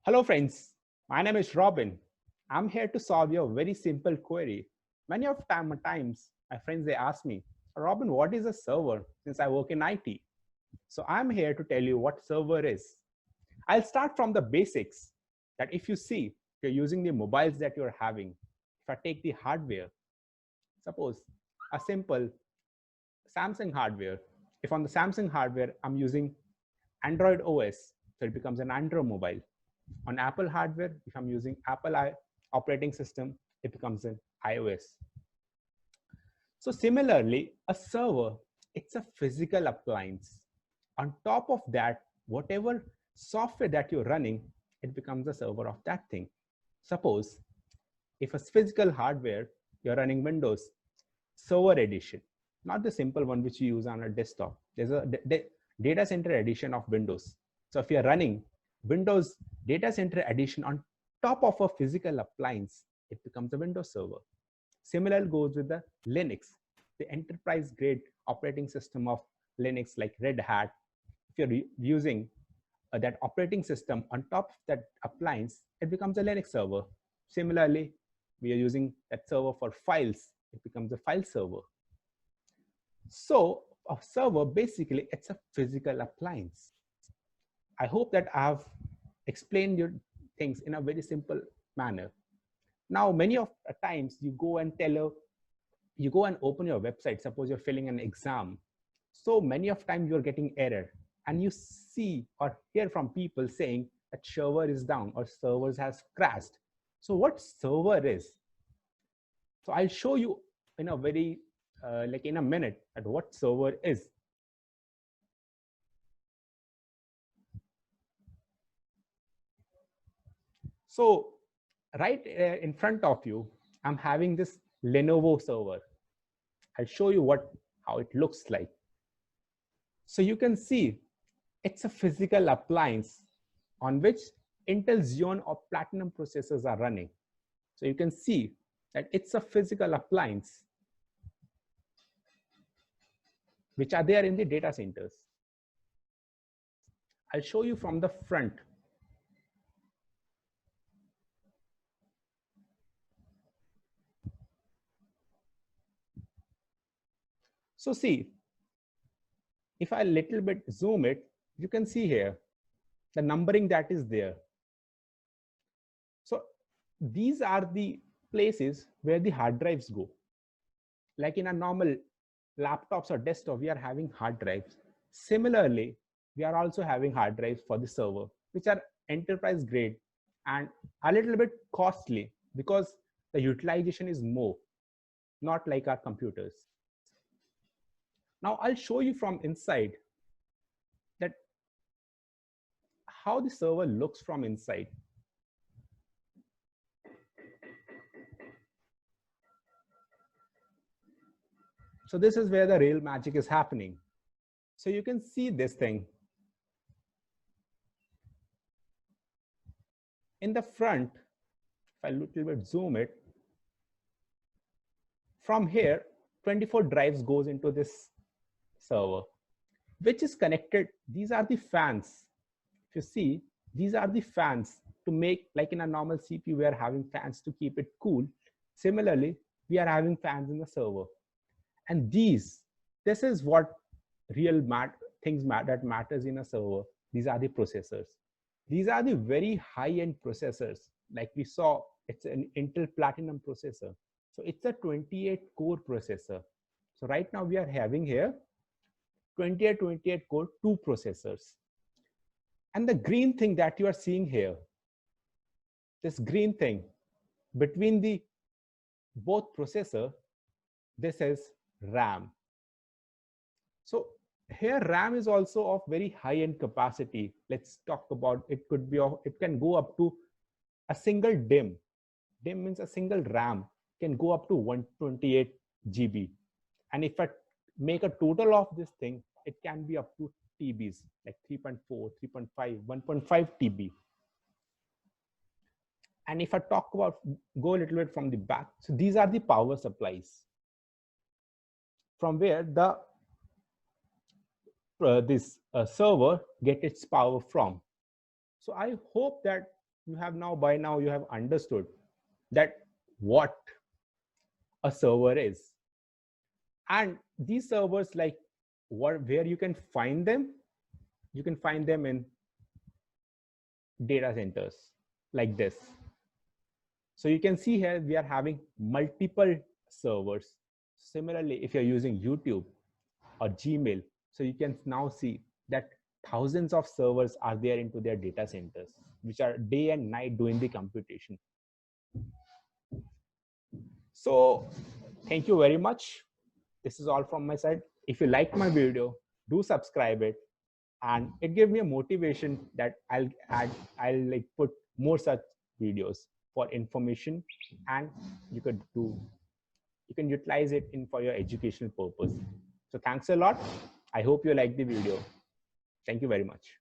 Hello friends, my name is Robin. I'm here to solve your very simple query. Many of times, my friends they ask me, Robin, what is a server since I work in IT? So I'm here to tell you what server is. I'll start from the basics that if you see, if you're using the mobiles that you're having, if I take the hardware, suppose a simple Samsung hardware, if on the Samsung hardware, I'm using Android OS, so it becomes an Android mobile. On Apple hardware, if I'm using Apple operating system, it becomes an iOS. So similarly, a server, it's a physical appliance. On top of that, whatever software that you're running, it becomes a server of that thing. Suppose if a physical hardware, you're running Windows Server Edition, not the simple one which you use on a desktop. There's a data center edition of Windows. So if you're running Windows Data Center Edition on top of a physical appliance, it becomes a Windows server. Similar goes with the Linux, the enterprise grade operating system of Linux like Red Hat. If you're using that operating system on top of that appliance, it becomes a Linux server. Similarly, we are using that server for files, it becomes a file server. So a server, basically, it's a physical appliance. I hope that I have explained your things in a very simple manner. Now, many of the times you go and you go and open your website, suppose you're filling an exam. So many of times you're getting error and you see or hear from people saying that server is down or servers has crashed. So what server is? So I'll show you in a very, like in a minute at what server is. So right in front of you, I'm having this Lenovo server. I'll show you how it looks like. So you can see it's a physical appliance on which Intel Xeon or Platinum processors are running. So you can see that it's a physical appliance which are there in the data centers. I'll show you from the front. So see, if I little bit zoom it, you can see here the numbering that is there. So these are the places where the hard drives go. Like in a normal laptops or desktop, we are having hard drives. Similarly, we are also having hard drives for the server, which are enterprise grade and a little bit costly because the utilization is more, not like our computers. Now I'll show you from inside that how the server looks from inside. So this is where the real magic is happening. So you can see this thing. In the front, if I little bit zoom it, from here, 24 drives goes into this server, which is connected. These are the fans. If you see, these are the fans to make, like in a normal CPU, we are having fans to keep it cool. Similarly, we are having fans in the server. And this is what real things that matters in a server. These are the processors. These are the very high-end processors. Like we saw, it's an Intel Platinum processor. So it's a 28 core processor. So right now we are having here 28 core 2 processors. And the green thing that you are seeing here, this green thing between the both processor, this is RAM. So here RAM is also of very high-end capacity. Let's talk about it. It can go up to a single DIMM. DIMM means a single RAM can go up to 128 GB. And if I make a total of this thing, it can be up to TBs like 3.4, 3.5, 1.5 TB. And if I talk about, go a little bit from the back, so these are the power supplies from where the this server get its power from. So I hope that you have now, by now, you have understood that what a server is. And these servers, like where you can find them, you can find them in data centers like this. So you can see here, we are having multiple servers. Similarly, if you're using YouTube or Gmail, so you can now see that thousands of servers are there into their data centers, which are day and night doing the computation. So thank you very much. This is all from my side. If you like my video, do subscribe it, and it gives me a motivation that I'll like put more such videos for information, and you can utilize it in for your educational purpose. So thanks a lot. I hope you like the video. Thank you very much.